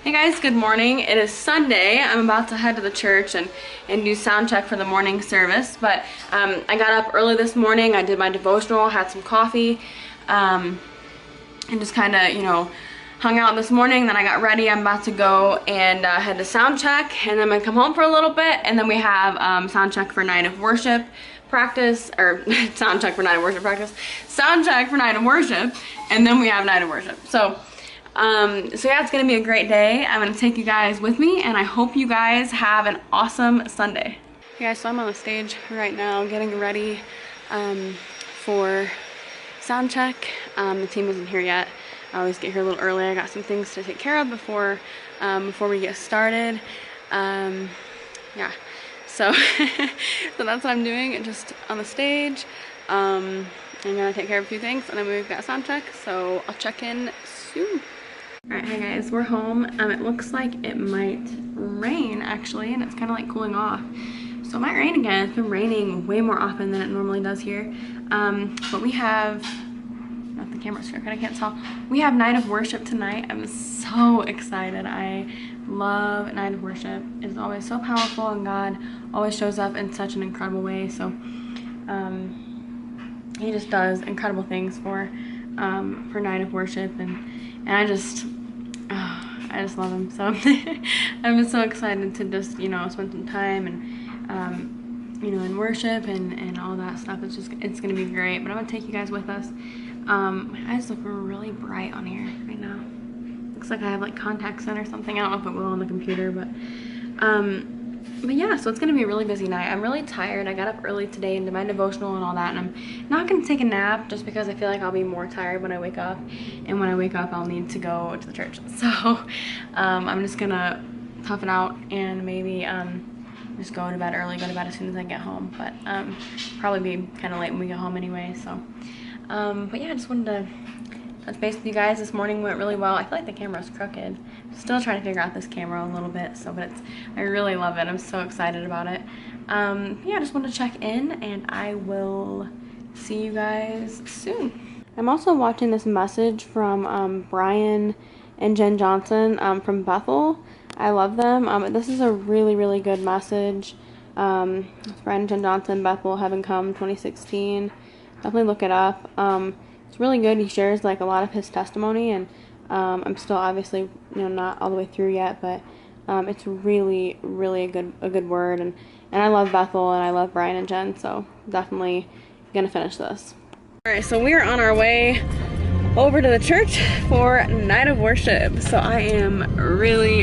Hey guys, good morning. It is Sunday. I'm about to head to the church and do sound check for the morning service, but I got up early this morning. I did my devotional, had some coffee, and just kind of, hung out this morning. Then I got ready. I'm about to go and head to sound check, and then I'm gonna come home for a little bit, and then we have sound check for night of worship practice, or sound check for night of worship practice, sound check for night of worship, and then we have night of worship. So yeah, it's gonna be a great day. I'm gonna take you guys with me, and I hope you guys have an awesome Sunday. Okay guys, so I'm on the stage right now getting ready for sound check. The team isn't here yet. I always get here a little early. I got some things to take care of before we get started. Yeah, so so that's what I'm doing, and just on the stage. I'm gonna take care of a few things, and then we've got sound check, so I'll check in soon. Alright, hi guys, we're home. It looks like it might rain actually, and it's kind of like cooling off. So it might rain again. It's been raining way more often than it normally does here. But we have, not the camera's crooked, I can't tell. We have night of worship tonight. I'm so excited. I love night of worship. It's always so powerful, and God always shows up in such an incredible way. So he just does incredible things for night of worship, and I just love him. So I'm so excited to just spend some time and in worship and all that stuff. It's gonna be great. But I'm gonna take you guys with us. My eyes look really bright on here right now. Looks like I have like contacts in or something. I don't know if it will on the computer, but yeah, so it's gonna be a really busy night. I'm really tired. I got up early today and did my devotional and all that, and I'm not gonna take a nap just because I feel like I'll be more tired when I wake up, and when I wake up I'll need to go to the church. So I'm just gonna tough it out and maybe just go to bed early, go to bed as soon as I get home, but probably be kind of late when we get home anyway. So but yeah, I just wanted to touch base with you guys. This morning went really well. I feel like the camera's crooked. Still trying to figure out this camera a little bit, so but I really love it. I'm so excited about it. Yeah, I just wanted to check in, and I will see you guys soon. I'm also watching this message from Brian and Jen Johnson from Bethel. I love them. This is a really good message. Brian and Jen Johnson, Bethel, Heaven Come 2016. Definitely look it up. It's really good. He shares like a lot of his testimony, and I'm still obviously not all the way through yet, but it's really a good word, and I love Bethel, and I love Brian and Jen, so definitely gonna finish this. All right, so we are on our way over to the church for night of worship. So I am really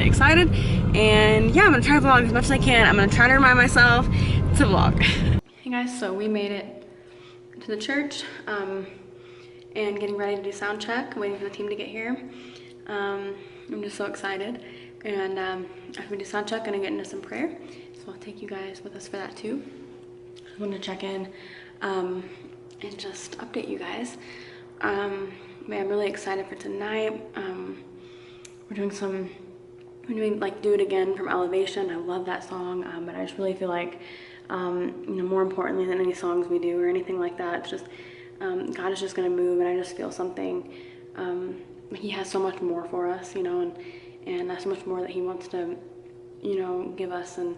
excited, and yeah, I'm gonna try to vlog as much as I can. I'm gonna try to remind myself to vlog. Hey guys, so we made it to the church, and getting ready to do sound check, waiting for the team to get here. I'm just so excited, and after we do sound check, I'm gonna get into some prayer, so I'll take you guys with us for that too. I wanted to check in and just update you guys. Man, I'm really excited for tonight. We're doing like Do It Again from Elevation. I love that song, but I just really feel like more importantly than any songs we do or anything like that, it's just God is just gonna move, and I just feel something. He has so much more for us, and that's so much more that he wants to, give us, and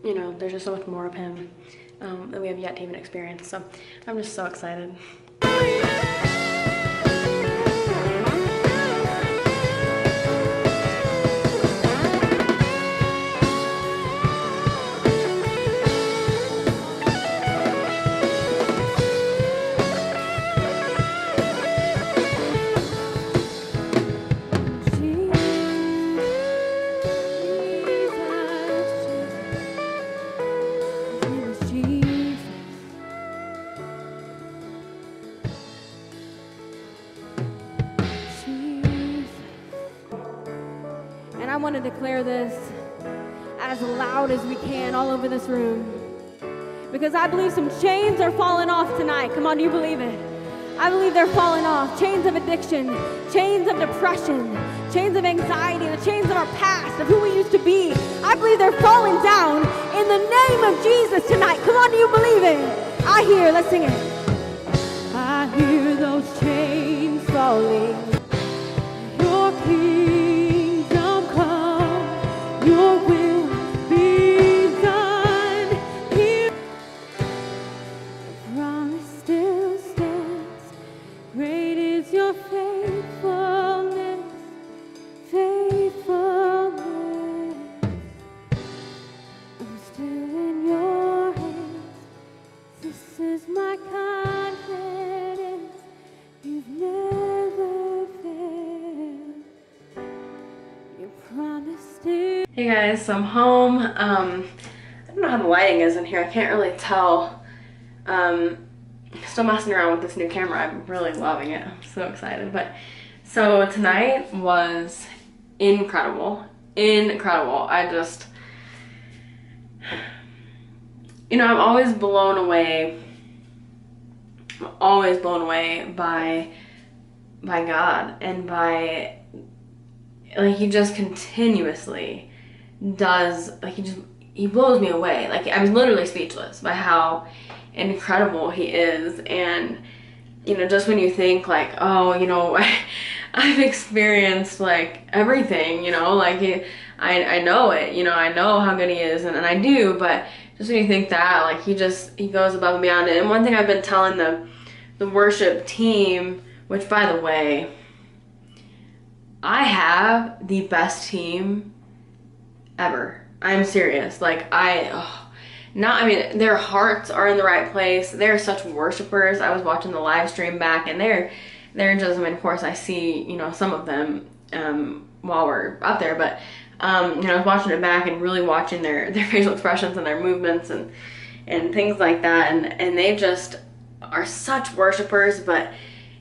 there's just so much more of him that we have yet to even experience. So I'm just so excited. And I want to declare this as loud as we can all over this room, because I believe some chains are falling off tonight. Come on, do you believe it? I believe they're falling off. Chains of addiction, chains of depression, chains of anxiety, the chains of our past, of who we used to be. I believe they're falling down in the name of Jesus tonight. Come on, do you believe it? I hear, let's sing it. I hear those chains falling. is my confidence, you've never failed. You promised to. Hey guys, so I'm home. I don't know how the lighting is in here. I can't really tell. Still messing around with this new camera. I'm really loving it. I'm so excited. But so tonight was incredible. Incredible. I just, I'm always blown away. I'm always blown away by God and by, like, he just continuously does, like, he blows me away. Like, I was literally speechless by how incredible he is. And just when you think like, oh, I've experienced like everything, like I know it, I know how good he is, and I do. But just when you think that, like, he goes above and beyond it. And one thing I've been telling the worship team, which, by the way, I have the best team ever. I'm serious. Like, their hearts are in the right place. They're such worshipers. I was watching the live stream back, and they're just, of course, I see, some of them while we're up there, but I was watching it back and really watching their facial expressions and their movements and things like that, and they just are such worshipers. But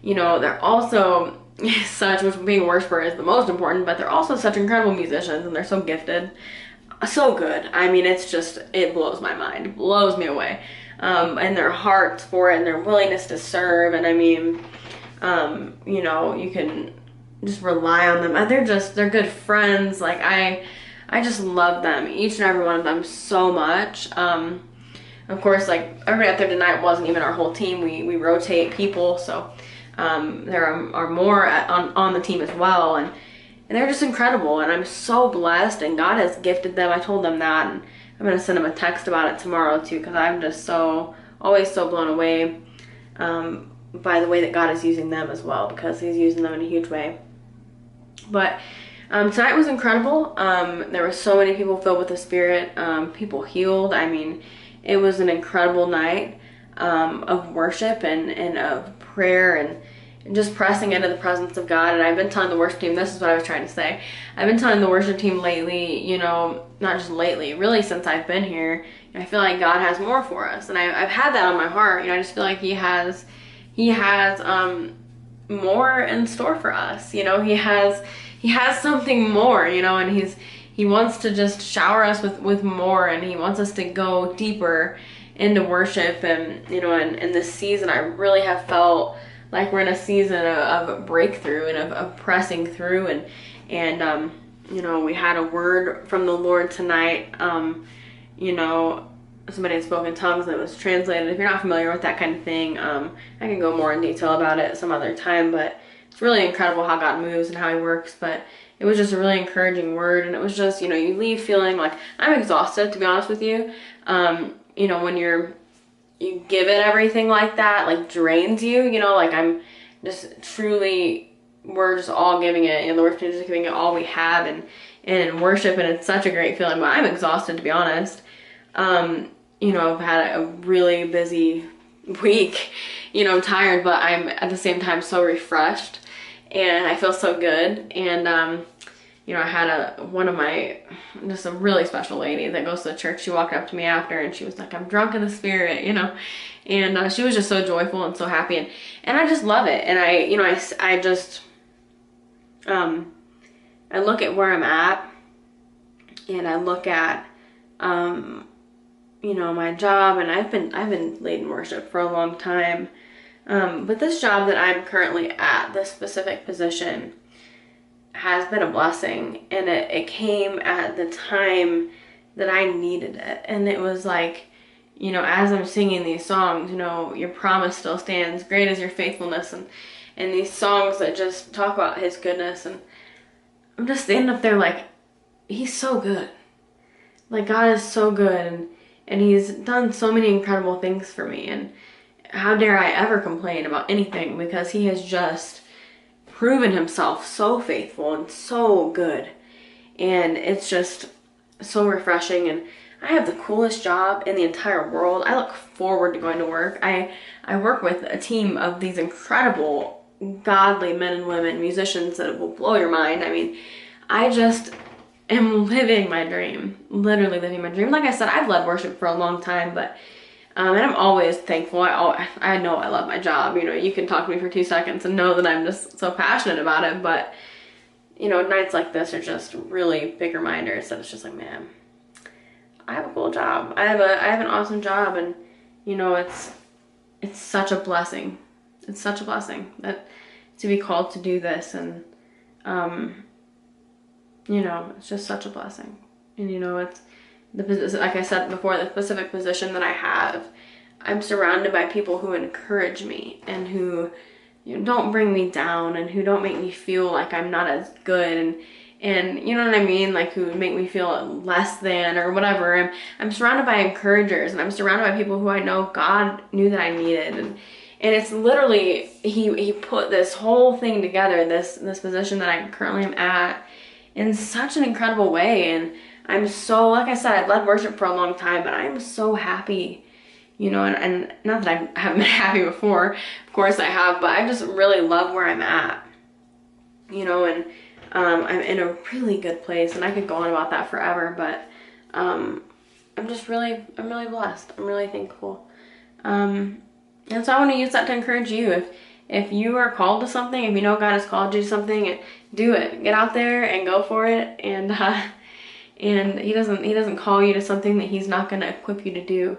they're also such, which being a worshiper is the most important, but they're also such incredible musicians, and they're so gifted, so good. I mean, it blows my mind, it blows me away. And their hearts for it and their willingness to serve. And I mean, you can just rely on them. They're good friends. Like, I just love them, each and every one of them, so much. Of course, like, everybody out there tonight wasn't even our whole team. We rotate people, so there are more on the team as well, and they're just incredible, and I'm so blessed, and God has gifted them. I told them that, and I'm going to send them a text about it tomorrow too, because I'm just always so blown away by the way that God is using them as well, because he's using them in a huge way. But tonight was incredible. There were so many people filled with the Spirit, people healed. I mean, it was an incredible night of worship and of prayer and just pressing into the presence of God. And I've been telling the worship team, this is what I was trying to say. I've been telling the worship team lately, not just lately, really since I've been here, I feel like God has more for us. And I've had that on my heart. I just feel like he has more in store for us. He has something more, and he wants to just shower us with more, and he wants us to go deeper into worship. And in this season, I really have felt like we're in a season of breakthrough and of pressing through, and we had a word from the Lord tonight. Somebody had spoken tongues that was translated. If you're not familiar with that kind of thing, I can go more in detail about it some other time, but it's really incredible how God moves and how he works. But it was just a really encouraging word, and it was just, you leave feeling like, I'm exhausted, to be honest with you. When you give it everything like that, like, drains you, like, I'm just truly, we're just all giving it, the worship team is just giving it all we have and worship, and it's such a great feeling. But I'm exhausted, to be honest. I've had a really busy week, I'm tired, but I'm at the same time so refreshed, and I feel so good. And I had a really special lady that goes to the church. She walked up to me after, and she was like, I'm drunk in the Spirit, and she was just so joyful and so happy, and I just love it. And I just I look at where I'm at, and I look at my job, and I've been leading worship for a long time, but this job that I'm currently at, this specific position, has been a blessing, and it came at the time that I needed it. And it was like, as I'm singing these songs, your promise still stands, great is your faithfulness, and these songs that just talk about his goodness, and I'm just standing up there like, he's so good. Like, God is so good, and he's done so many incredible things for me, and how dare I ever complain about anything, because he has just proven himself so faithful and so good. And it's just so refreshing, and I have the coolest job in the entire world. I look forward to going to work. I work with a team of these incredible, godly men and women, musicians that will blow your mind. I mean, I just am living my dream, literally living my dream. Like I said, I've led worship for a long time, but and I'm always thankful. I know I love my job. You know, you can talk to me for 2 seconds and know that I'm just so passionate about it. But, you know, nights like this are just really big reminders that it's just like, man, I have a cool job. I have an awesome job, and you know, it's such a blessing. It's such a blessing that to be called to do this, and you know, it's just such a blessing. And you know, it's the position, like I said before, the specific position that I have. I'm surrounded by people who encourage me and who, you know, don't bring me down and who don't make me feel like I'm not as good, and you know what I mean, like who make me feel less than or whatever. I'm surrounded by encouragers, and I'm surrounded by people who I know God knew that I needed, and it's literally he put this whole thing together, this position that I currently am at, in such an incredible way. And I'm so, like I said, I've led worship for a long time, but I'm so happy, you know, and not that I haven't been happy before, of course I have, but I just really love where I'm at, you know, and I'm in a really good place, and I could go on about that forever, but I'm really blessed. I'm really thankful. And so I want to use that to encourage you. If you are called to something, if you know God has called you to something, do it. Get out there and go for it. And he doesn't call you to something that he's not going to equip you to do.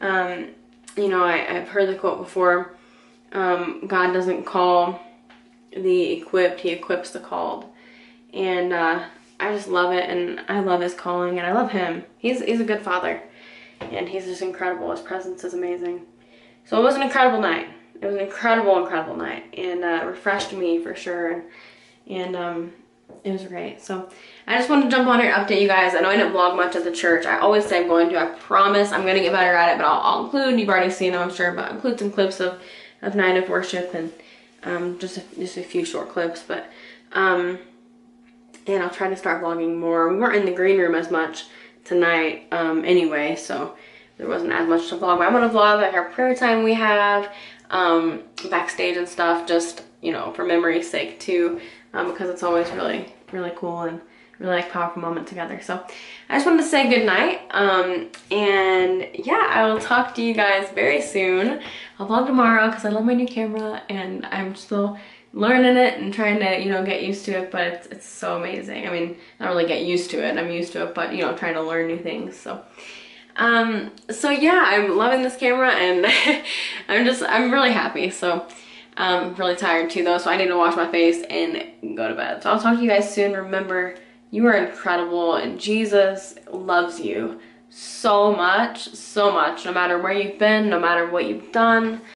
You know, I've heard the quote before, God doesn't call the equipped, he equips the called. And I just love it, and I love his calling, and I love him. He's a good father, and he's just incredible. His presence is amazing. So it was an incredible night. It was an incredible night, and refreshed me for sure, and it was great. So I just wanted to jump on here and update you guys. I know I didn't vlog much at the church. I always say I'm going to. I promise I'm going to get better at it, but I'll include, you've already seen them, I'm sure, but I'll include some clips of Night of Worship, and just a few short clips, but and I'll try to start vlogging more. We weren't in the green room as much tonight anyway, so there wasn't as much to vlog, but I'm going to vlog like our prayer time we have, backstage and stuff, just, you know, for memory's sake too, because it's always really, really cool and really like powerful moment together. So I just wanted to say good night, and yeah, I will talk to you guys very soon. I'll vlog tomorrow because I love my new camera, and I'm still learning it and trying to, you know, get used to it, but it's so amazing. I mean, not really get used to it, I'm used to it, but you know, trying to learn new things. So so yeah, I'm loving this camera, and I'm really happy. So I'm really tired too though, so I need to wash my face and go to bed. So I'll talk to you guys soon. Remember, you are incredible, and Jesus loves you so much, no matter where you've been, no matter what you've done.